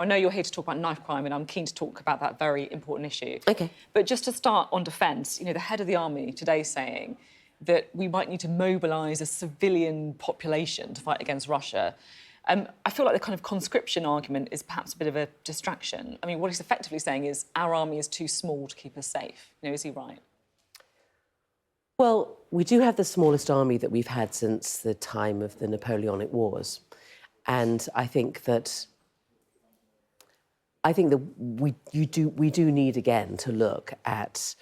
I know you're here to talk about knife crime, and I'm keen to talk about that very important issue. OK. But just to start on defence, the head of the army today saying that we might need to mobilise a civilian population to fight against Russia. I feel like the kind of conscription argument is perhaps a bit of a distraction. I mean, what he's effectively saying is our army is too small to keep us safe. Is he right? Well, we do have the smallest army that we've had since the time of the Napoleonic Wars. And I think that we do need again to look at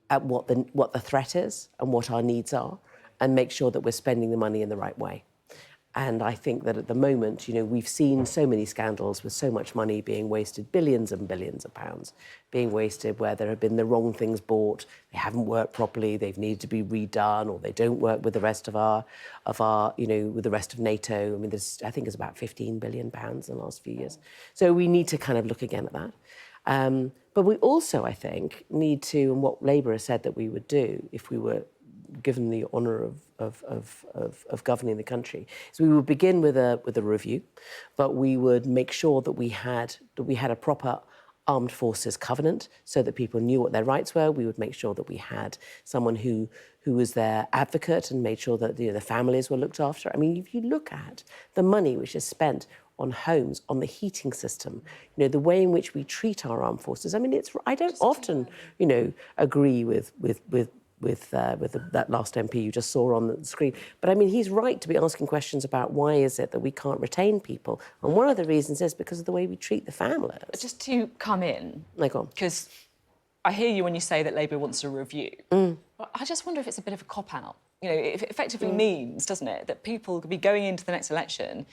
what the threat is and what our needs are, and make sure that we're spending the money in the right way. And I think that at the moment, we've seen so many scandals with so much money being wasted, billions and billions of pounds being wasted, where there have been the wrong things bought, they haven't worked properly, they've needed to be redone, or they don't work with the rest of with the rast of NATO. I mean, I think it's about £15 billion in the last few years. So we need to kind of look again at that. But we also, I think, need to, and what Labour has said that we would do if we were given the honour of governing the country, is we would begin with a review, but we would make sure that we had a proper armed forces covenant so that people knew what their rights were. We would make sure that we had someone who was their advocate and made sure that the families were looked after. I mean, if you look at the money which is spent on homes, on the heating system, the way in which we treat our armed forces. I mean, I don't often, agree with that last MP you just saw on the screen. But I mean, he's right to be asking questions about why is it that we can't retain people. And one of the reasons is because of the way we treat the families. Just to come in, because I hear you when you say that Labour wants a review. But I just wonder if it's a bit of a cop-out. It effectively means, doesn't it, that people could be going into the next election,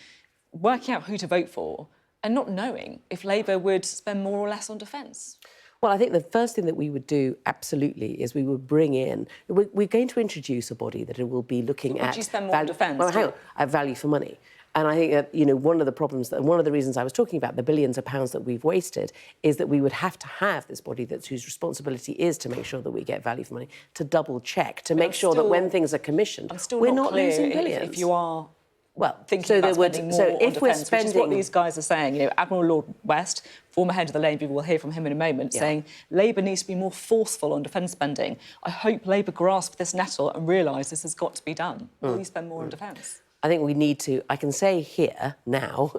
working out who to vote for, and not knowing if Labour would spend more or less on defence. Well, I think the first thing that we would do, absolutely, is we would bring in... We're going to introduce a body that will be looking at... Would you spend more on defence? Well, hang on, at value for money. And I think that, one of the problems, one of the reasons I was talking about the billions of pounds that we've wasted is that we would have to have this body whose responsibility is to make sure that we get value for money, to double-check, to make sure that when things are commissioned, we're not losing billions. If you are... Well, thinking about spending more on defence, which is what these guys are saying. Admiral Lord West, former head of the Labour, we'll hear from him in a moment, saying Labour needs to be more forceful on defence spending. I hope Labour grasp this nettle and realise this has got to be done. Will you spend more on defence? I think we need to... I can say here, now,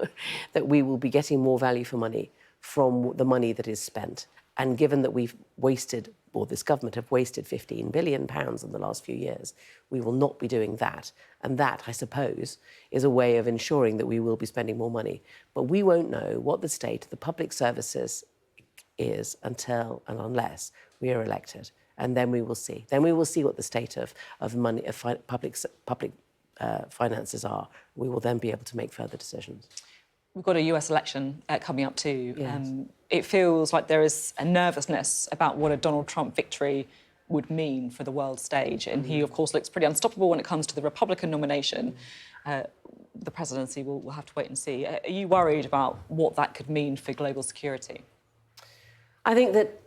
that we will be getting more value for money from the money that is spent. And given that we've wasted, or this government have wasted £15 billion in the last few years, we will not be doing that. And that, I suppose, is a way of ensuring that we will be spending more money. But we won't know what the state of the public services is until and unless we are elected. And then we will see. Then we will see what the state of money, of public finances are. We will then be able to make further decisions. We've got a US election coming up too. Yes. It feels like there is a nervousness about what a Donald Trump victory would mean for the world stage. And he, of course, looks pretty unstoppable when it comes to the Republican nomination. The presidency, we'll have to wait and see. Are you worried about what that could mean for global security? I think that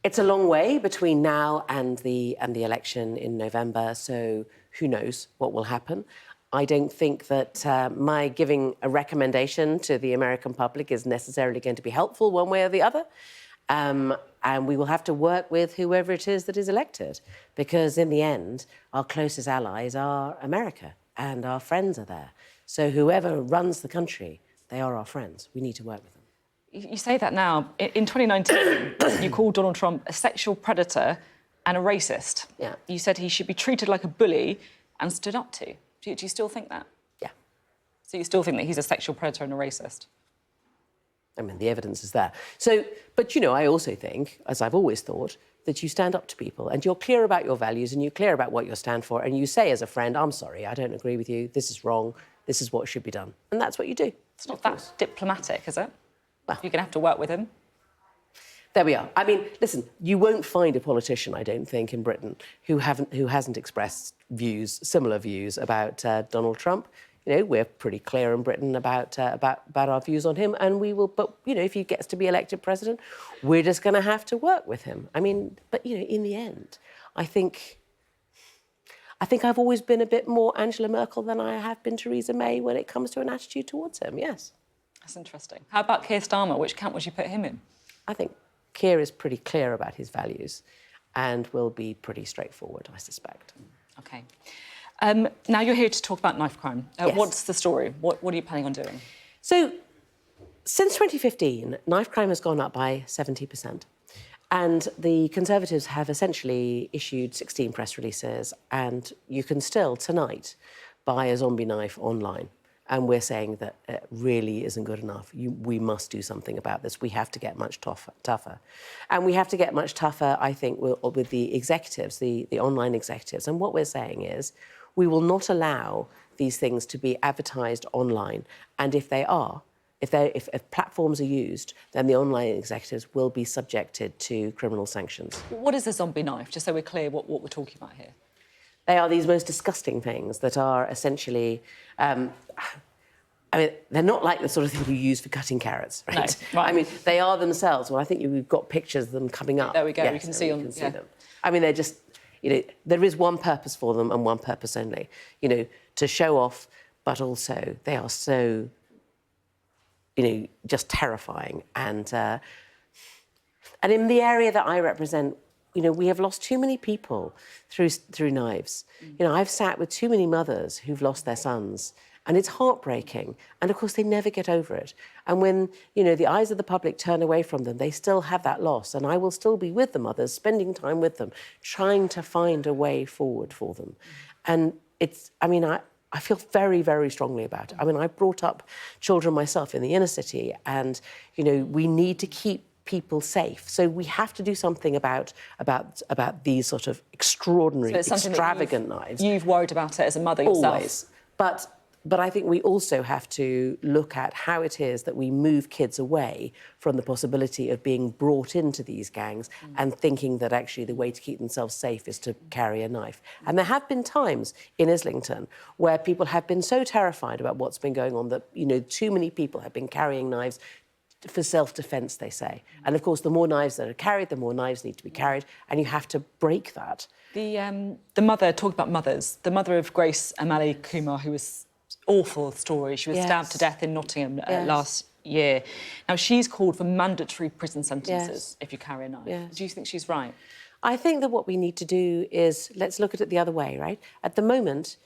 it's a long way between now and the election in November, so who knows what will happen. I don't think that my giving a recommendation to the American public is necessarily going to be helpful one way or the other. And we will have to work with whoever it is that is elected, because in the end, our closest allies are America and our friends are there. So whoever runs the country, they are our friends. We need to work with them. You say that now. In 2019, you called Donald Trump a sexual predator and a racist. Yeah. You said he should be treated like a bully and stood up to. Do you still think that? Yeah. So you still think that he's a sexual predator and a racist? I mean, the evidence is there. So, but, I also think, as I've always thought, that you stand up to people and you're clear about your values and you're clear about what you stand for and you say as a friend, I'm sorry, I don't agree with you, this is wrong, this is what should be done. And that's what you do. It's not that diplomatic, is it? Well, you're going to have to work with him. There we are. I mean, listen, you won't find a politician, I don't think, in Britain who hasn't expressed similar views about Donald Trump. We're pretty clear in Britain about our views on him, and we will. But if he gets to be elected president, we're just going to have to work with him. I mean, but in the end, I think I've always been a bit more Angela Merkel than I have been Theresa May when it comes to an attitude towards him. Yes. That's interesting. How about Keir Starmer? Which camp would you put him in? I think Keir is pretty clear about his values and will be pretty straightforward, I suspect. OK. Now you're here to talk about knife crime. Yes. What's the story? What are you planning on doing? So, since 2015, knife crime has gone up by 70%. And the Conservatives have essentially issued 16 press releases, and you can still, tonight, buy a zombie knife online. And we're saying that it really isn't good enough. We must do something about this. We have to get much tougher. And we have to get much tougher, I think, with the executives, the online executives. And what we're saying is we will not allow these things to be advertised online. And if they are, if platforms are used, then the online executives will be subjected to criminal sanctions. What is a zombie knife, just so we're clear what we're talking about here? They are these most disgusting things that are essentially... I mean, they're not like the sort of thing you use for cutting carrots, right? No, right. I mean, they are themselves. Well, I think we've got pictures of them coming up. There we go. Yes, we can see them. I mean, they're just, there is one purpose for them and one purpose only, to show off, but also they are so, just terrifying. And in the area that I represent, we have lost too many people through knives. I've sat with too many mothers who've lost their sons, and it's heartbreaking. And of course, they never get over it. And when, the eyes of the public turn away from them, they still have that loss. And I will still be with the mothers, spending time with them, trying to find a way forward for them. And I feel very, very strongly about it. I mean, I brought up children myself in the inner city, and, we need to keep people safe. So we have to do something about these sort of extraordinary, extravagant knives. You've worried about it as a mother yourself. Always. But I think we also have to look at how it is that we move kids away from the possibility of being brought into these gangs and thinking that actually the way to keep themselves safe is to carry a knife. And there have been times in Islington where people have been so terrified about what's been going on that, too many people have been carrying knives for self-defence, they say. And of course, the more knives that are carried, the more knives need to be carried, and you have to break that. The mother, talk about mothers, the mother of Grace Emily Kumar, who was awful story. She was stabbed to death in Nottingham last year. Now, she's called for mandatory prison sentences if you carry a knife. Do you think she's right? I think that what we need to do is, let's look at it the other way, right? At the moment,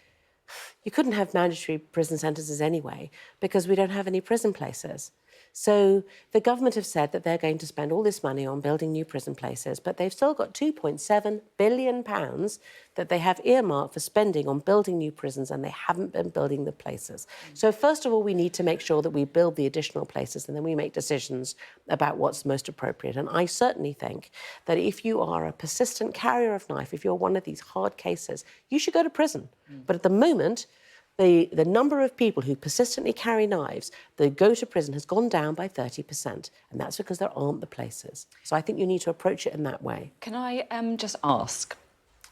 you couldn't have mandatory prison sentences anyway because we don't have any prison places. So the government have said that they're going to spend all this money on building new prison places, but they've still got £2.7 billion that they have earmarked for spending on building new prisons, and they haven't been building the places. So first of all, we need to make sure that we build the additional places, and then we make decisions about what's most appropriate. And I certainly think that if you are a persistent carrier of knife, if you're one of these hard cases, you should go to prison. But at the moment, the number of people who persistently carry knives that go to prison has gone down by 30%, and that's because there aren't the places. So I think you need to approach it in that way. Can I just ask,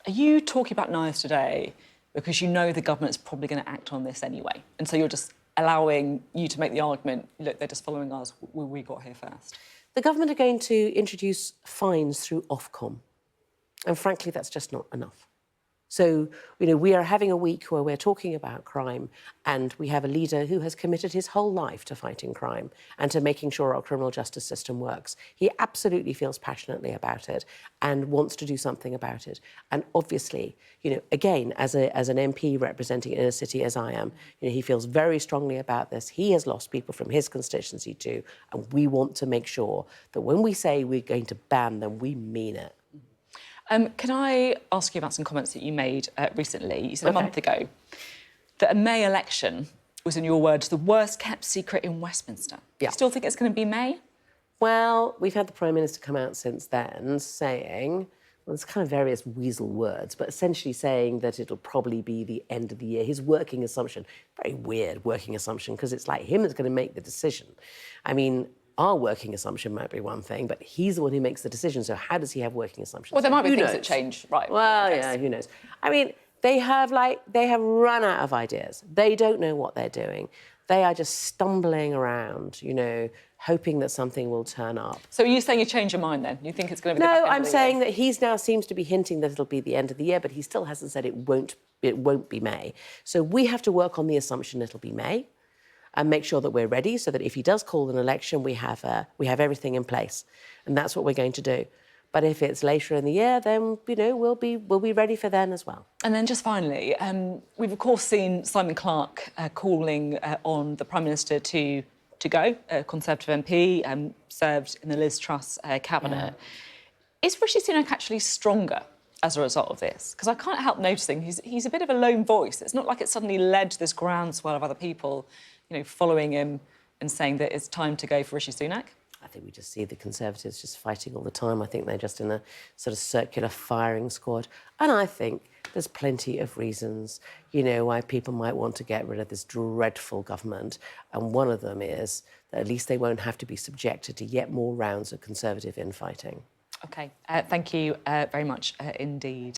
are you talking about knives today because you know the government's probably going to act on this anyway, and so you're just allowing you to make the argument, look, they're just following us, we got here first? The government are going to introduce fines through Ofcom, and frankly, that's just not enough. So, we are having a week where we're talking about crime, and we have a leader who has committed his whole life to fighting crime and to making sure our criminal justice system works. He absolutely feels passionately about it and wants to do something about it. And obviously, again, as an MP representing inner city as I am, he feels very strongly about this. He has lost people from his constituency too, and we want to make sure that when we say we're going to ban them, we mean it. Can I ask you about some comments that you made recently? You said a month ago that a May election was, in your words, the worst kept secret in Westminster. Do you still think it's going to be May? Well, we've had the Prime Minister come out since then saying, well, it's kind of various weasel words, but essentially saying that it'll probably be the end of the year. His working assumption, very weird working assumption, because it's like him that's going to make the decision. I mean, our working assumption might be one thing, but he's the one who makes the decision. So how does he have working assumptions? Well, there might be things that change, right? Well, yeah, who knows? I mean, they have run out of ideas. They don't know what they're doing. They are just stumbling around, hoping that something will turn up. So are you saying you change your mind then? You think it's going to be the back No, end I'm of the saying year? that he's now seems to be hinting that it'll be the end of the year, but he still hasn't said it won't be May. So we have to work on the assumption it'll be May. and make sure that we're ready so that if he does call an election, we have everything in place. And that's what we're going to do. But if it's later in the year, then, you know, we'll be ready for then as well. And then just finally, we've of course seen Simon Clarke calling on the Prime Minister to go, a Conservative MP, served in the Liz Truss cabinet. Yeah. Is Rishi Sunak actually stronger as a result of this? Because I can't help noticing he's a bit of a lone voice. It's not like it suddenly led to this groundswell of other people, you know, following him and saying that it's time to go for Rishi Sunak. I think we just see the Conservatives just fighting all the time. I think they're just in a sort of circular firing squad. And I think there's plenty of reasons, you know, why people might want to get rid of this dreadful government. And one of them is that at least they won't have to be subjected to yet more rounds of Conservative infighting. OK, thank you very much indeed.